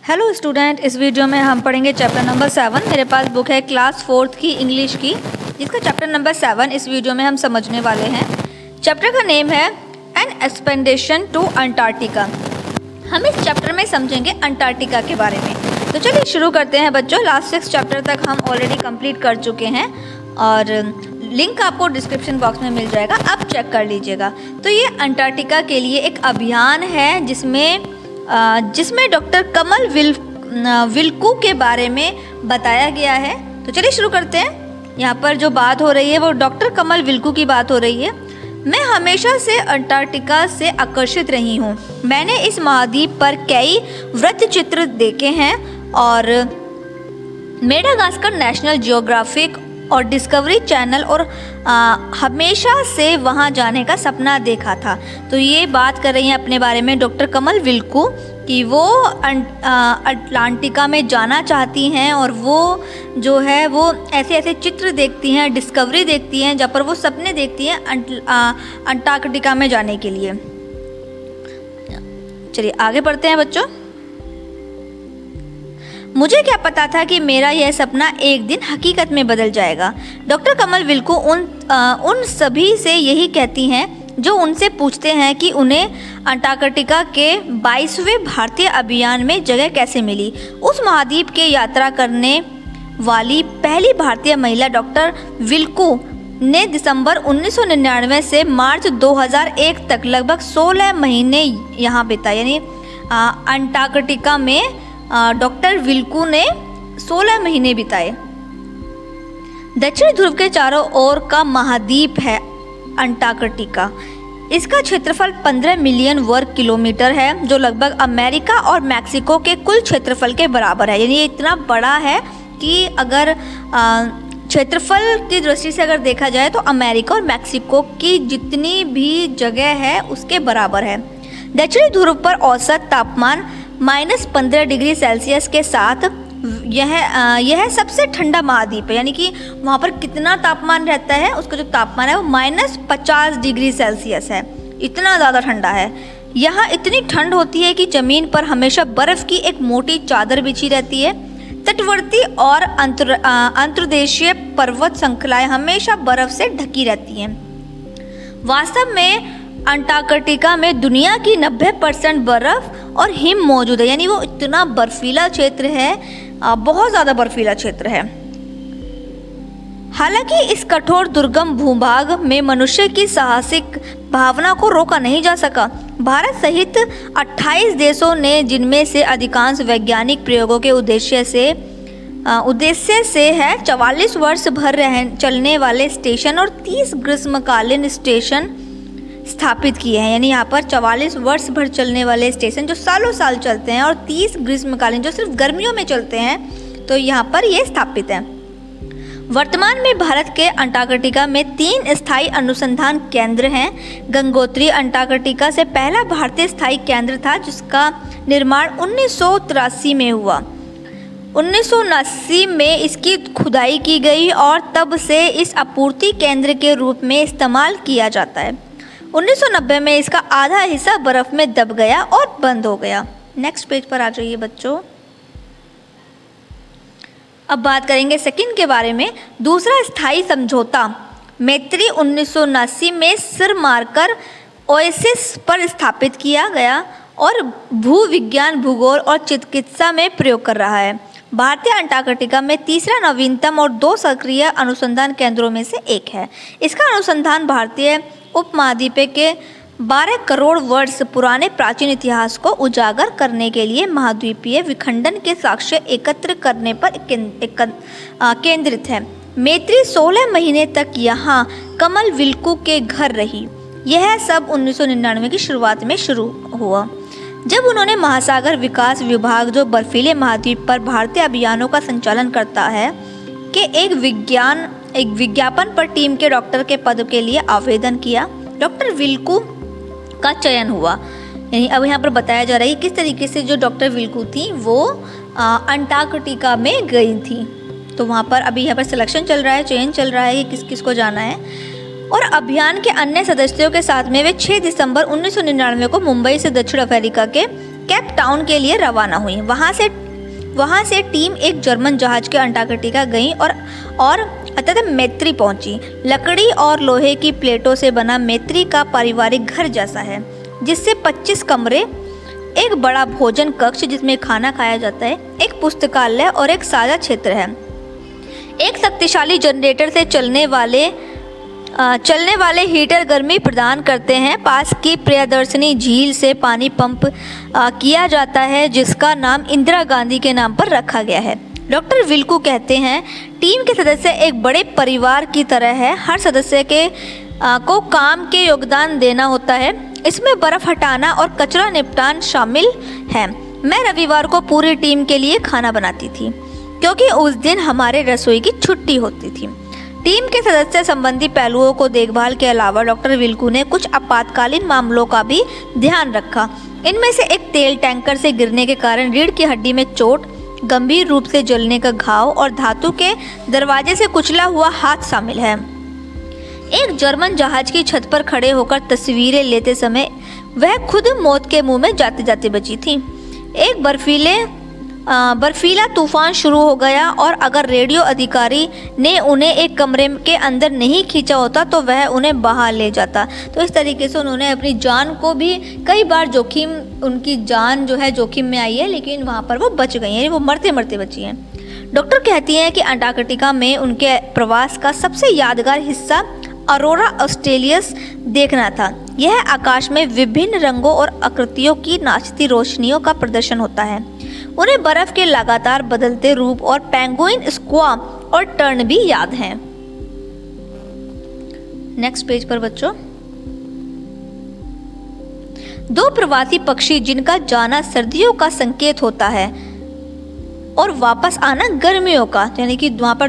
Hello student, इस video में हम पढ़ेंगे चैप्टर नंबर 7। मेरे पास बुक है क्लास 4th की इंग्लिश की, जिसका चैप्टर नंबर 7 इस वीडियो में हम समझने वाले हैं। चैप्टर का नेम है एन एक्सपेडिशन टू अंटार्कटिका। हम इस चैप्टर में समझेंगे अंटार्कटिका के बारे में। तो चलिए शुरू करते हैं बच्चों। लास्ट 6 चैप्टर तक हम ऑलरेडी कंप्लीट कर चुके हैं और लिंक आपको डिस्क्रिप्शन बॉक्स में मिल जाएगा, आप चेक कर लीजिएगा। तो ये अंटार्कटिका के लिए एक अभियान है जिसमें डॉक्टर कमल विल्कू के बारे में बताया गया है। तो चलिए शुरू करते हैं। यहाँ पर जो बात हो रही है वो डॉक्टर कमल विल्कू की बात हो रही है। मैं हमेशा से अंटार्कटिका से आकर्षित रही हूँ। मैंने इस महाद्वीप पर कई वृत्तचित्र देखे हैं और मेडागास्कर नेशनल जियोग्राफिक और डिस्कवरी चैनल और हमेशा से वहाँ जाने का सपना देखा था। तो ये बात कर रही हैं अपने बारे में डॉक्टर कमल विल्कू कि वो अटलांटिका में जाना चाहती हैं और वो जो है वो ऐसे ऐसे चित्र देखती हैं, डिस्कवरी देखती हैं, जहाँ पर वो सपने देखती हैं अंटार्कटिका में जाने के लिए। चलिए आगे बढ़ते हैं बच्चों। मुझे क्या पता था कि मेरा यह सपना एक दिन हकीकत में बदल जाएगा। डॉक्टर कमल विल्कू उन सभी से यही कहती हैं जो उनसे पूछते हैं कि उन्हें अंटार्कटिका के 22वें भारतीय अभियान में जगह कैसे मिली। उस महाद्वीप के यात्रा करने वाली पहली भारतीय महिला डॉक्टर विल्कू ने दिसंबर 1999 से मार्च 2001 तक लगभग 16 महीने यहाँ बिताए। यानी अंटार्कटिका में डॉक्टर विल्कू ने 16 महीने बिताए। दक्षिणी ध्रुव के चारों ओर का महाद्वीप है अंटार्कटिका। इसका क्षेत्रफल 15 मिलियन वर्ग किलोमीटर है, जो लगभग अमेरिका और मैक्सिको के कुल क्षेत्रफल के बराबर है। यानी ये इतना बड़ा है कि अगर क्षेत्रफल की दृष्टि से अगर देखा जाए तो अमेरिका और मैक्सिको की जितनी भी जगह है उसके बराबर है। दक्षिणी ध्रुव पर औसत तापमान -15 डिग्री सेल्सियस के साथ यह सबसे ठंडा महाद्वीप है। यानी कि वहाँ पर कितना तापमान रहता है, उसका जो तापमान है वो -50 डिग्री सेल्सियस है। इतना ज़्यादा ठंडा है। यहाँ इतनी ठंड होती है कि ज़मीन पर हमेशा बर्फ़ की एक मोटी चादर बिछी रहती है। तटवर्ती और अंतर्देशीय पर्वत श्रृंखलाएं हमेशा बर्फ़ से ढकी रहती हैं। वास्तव में अंटार्कटिका में दुनिया की 90% बर्फ़ और हिम मौजूद है। यानी वो इतना बर्फीला क्षेत्र है, बहुत ज़्यादा बर्फीला क्षेत्र है। हालांकि इस कठोर दुर्गम भूभाग में मनुष्य की साहसिक भावना को रोका नहीं जा सका। भारत सहित 28 देशों ने, जिनमें से अधिकांश वैज्ञानिक प्रयोगों के उद्देश्य से है 44 वर्ष भर चलने वाले स्टेशन और 30 ग्रीष्मकालीन स्टेशन स्थापित किए हैं। यानी यहाँ पर 44 वर्ष भर चलने वाले स्टेशन जो सालों साल चलते हैं और 30 ग्रीष्मकालीन जो सिर्फ गर्मियों में चलते हैं, तो यहाँ पर ये स्थापित हैं। वर्तमान में भारत के अंटार्कटिका में 3 स्थायी अनुसंधान केंद्र हैं। गंगोत्री अंटार्कटिका से पहला भारतीय स्थायी केंद्र था, जिसका निर्माण 1983 में हुआ। 1979 में इसकी खुदाई की गई और तब से इस आपूर्ति केंद्र के रूप में इस्तेमाल किया जाता है। 1990 में इसका आधा हिस्सा बर्फ में दब गया और बंद हो गया। नेक्स्ट पेज पर आ जाइए बच्चों। अब बात करेंगे सेकंड के बारे में। दूसरा स्थायी समझौता मैत्री 1979 में सिर मारकर ओएसिस पर स्थापित किया गया और भूविज्ञान, भूगोल और चिकित्सा में प्रयोग कर रहा है। भारतीय अंटार्कटिका में तीसरा नवीनतम और 2 सक्रिय अनुसंधान केंद्रों में से एक है। इसका अनुसंधान भारतीय उपमहाद्वीप के 12 करोड़ वर्ष पुराने प्राचीन इतिहास को उजागर करने के लिए महाद्वीपीय विखंडन के साक्ष्य एकत्र करने पर केंद्रित है। मैत्री 16 महीने तक यहाँ कमल विल्कू के घर रही। यह सब 1999 की शुरुआत में शुरू हुआ, जब उन्होंने महासागर विकास विभाग, जो बर्फीले महाद्वीप पर भारतीय अभियानों का संचालन करता है, के एक विज्ञापन पर टीम के डॉक्टर के पद के लिए आवेदन किया। डॉक्टर विल्कू का चयन हुआ। यानी अब यहाँ पर बताया जा रहा है किस तरीके से जो डॉक्टर विल्कू थी वो अंटार्कटिका में गई थी। तो वहाँ पर अभी यहाँ पर सिलेक्शन चल रहा है, चयन चल रहा है कि किस किस को जाना है। और अभियान के अन्य सदस्यों के साथ में वे 6 दिसंबर 1999 को मुंबई से दक्षिण अफ्रीका के केप टाउन के लिए रवाना हुई। वहाँ से टीम एक जर्मन जहाज के अंटार्कटिका गई और अतः मैत्री पहुंची। लकड़ी और लोहे की प्लेटों से बना मैत्री का पारिवारिक घर जैसा है, जिससे 25 कमरे, एक बड़ा भोजन कक्ष जिसमें खाना खाया जाता है, एक पुस्तकालय और एक साझा क्षेत्र है। एक शक्तिशाली जनरेटर से चलने वाले हीटर गर्मी प्रदान करते हैं। पास की प्रियदर्शनी झील से पानी पंप किया जाता है, जिसका नाम इंदिरा गांधी के नाम पर रखा गया है। डॉक्टर विल्कू कहते हैं, टीम के सदस्य एक बड़े परिवार की तरह है। हर सदस्य को काम के योगदान देना होता है। इसमें बर्फ हटाना और कचरा निपटान शामिल है। मैं रविवार को पूरी टीम के लिए खाना बनाती थी, क्योंकि उस दिन हमारे रसोई की छुट्टी होती थी। टीम के सदस्य संबंधी पहलुओं को देखभाल के अलावा डॉक्टर विल्कू ने कुछ आपातकालीन मामलों का भी ध्यान रखा। इनमें से एक तेल टैंकर से गिरने के कारण रीढ़ की हड्डी में चोट, गंभीर रूप से जलने का घाव और धातु के दरवाजे से कुचला हुआ हाथ शामिल है। एक जर्मन जहाज की छत पर खड़े होकर तस्वीरें लेते समय वह खुद मौत के मुंह में जाते जाते बची थी। एक बर्फीला तूफान शुरू हो गया और अगर रेडियो अधिकारी ने उन्हें एक कमरे के अंदर नहीं खींचा होता तो वह उन्हें बाहर ले जाता। तो इस तरीके से उन्होंने अपनी जान को भी कई बार उनकी जान जो है जोखिम में आई है, लेकिन वहाँ पर वो बच गई हैं, वो मरते मरते बची हैं। डॉक्टर कहती हैं कि अंटार्कटिका में उनके प्रवास का सबसे यादगार हिस्सा अरोरा ऑस्ट्रेलियस देखना था। यह आकाश में विभिन्न रंगों और आकृतियों की नाचती रोशनियों का प्रदर्शन होता है। उन्हें बर्फ के लगातार बदलते रूप और पेंगुइन, स्क्वा और टर्न भी याद हैं। नेक्स्ट पेज पर बच्चों, दो प्रवासी पक्षी जिनका जाना सर्दियों का संकेत होता है और वापस आना गर्मियों का, यानी कि वहाँ पर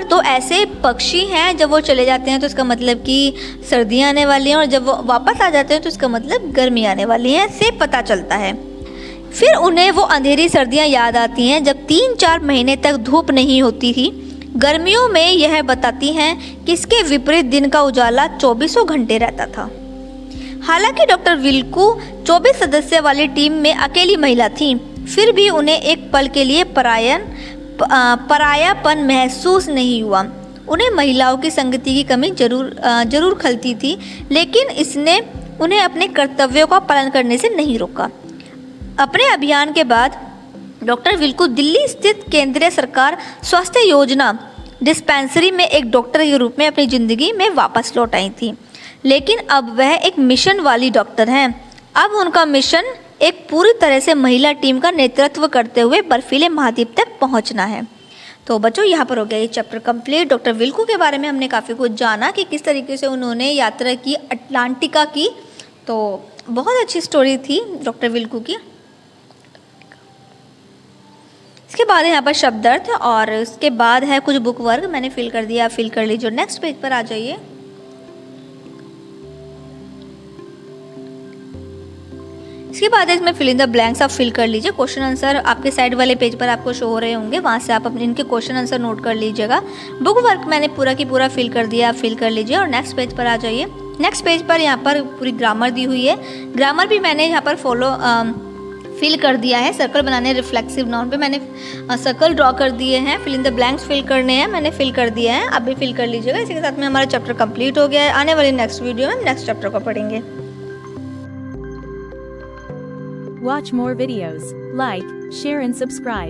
दो ऐसे पक्षी हैं, जब वो चले जाते हैं तो इसका मतलब कि सर्दियाँ आने वाली हैं, और जब वो वापस आ जाते हैं तो इसका मतलब गर्मी आने वाली है, से पता चलता है। फिर उन्हें वो अंधेरी सर्दियाँ याद आती हैं जब 3-4 महीने तक धूप नहीं होती थी। गर्मियों में यह बताती हैं कि इसके विपरीत दिन का उजाला 24 घंटे रहता था। हालांकि डॉक्टर विल्कू 24 सदस्य वाली टीम में अकेली महिला थी, फिर भी उन्हें एक पल के लिए परायापन महसूस नहीं हुआ। उन्हें महिलाओं की संगति की कमी जरूर खलती थी, लेकिन इसने उन्हें अपने कर्तव्यों का पालन करने से नहीं रोका। अपने अभियान के बाद डॉक्टर विल्कू दिल्ली स्थित केंद्रीय सरकार स्वास्थ्य योजना डिस्पेंसरी में एक डॉक्टर के रूप में अपनी ज़िंदगी में वापस लौट आई थी, लेकिन अब वह एक मिशन वाली डॉक्टर हैं। अब उनका मिशन एक पूरी तरह से महिला टीम का नेतृत्व करते हुए बर्फीले महाद्वीप तक पहुंचना है। तो बच्चों, यहाँ पर हो गया ये चैप्टर कंप्लीट। डॉक्टर विल्कू के बारे में हमने काफ़ी कुछ जाना कि किस तरीके से उन्होंने यात्रा की अटलांटिका की। तो बहुत अच्छी स्टोरी थी डॉक्टर विल्कू की। इसके बाद यहाँ पर शब्द अर्थ और उसके बाद है कुछ बुक वर्क मैंने फिल कर दिया, फिल कर लीजिए। नेक्स्ट पेज पर आ जाइए। इसके बाद इसमें फिल इन द ब्लैंक्स आप फिल कर लीजिए। क्वेश्चन आंसर आपके साइड वाले पेज पर आपको शो हो रहे होंगे, वहाँ से आप अपने इनके क्वेश्चन आंसर नोट कर लीजिएगा। बुक वर्क मैंने पूरा की पूरा फिल कर दिया, फिल कर लीजिए और नेक्स्ट पेज पर आ जाइए। नेक्स्ट पेज पर यहाँ पर पूरी ग्रामर दी हुई है। ग्रामर भी मैंने यहाँ पर फिल कर दिया है। सर्कल बनाने रिफ्लेक्सिव नाउन पे मैंने सर्कल ड्रॉ कर दिए हैं। Fill in the blanks fill करने हैं, मैंने फिल कर दिया है, आप भी फिल कर लीजिएगा। इसी के साथ में हमारा चैप्टर कंप्लीट हो गया है। आने वाली नेक्स्ट वीडियो में नेक्स्ट चैप्टर को पढ़ेंगे। Watch more videos, like, share and subscribe.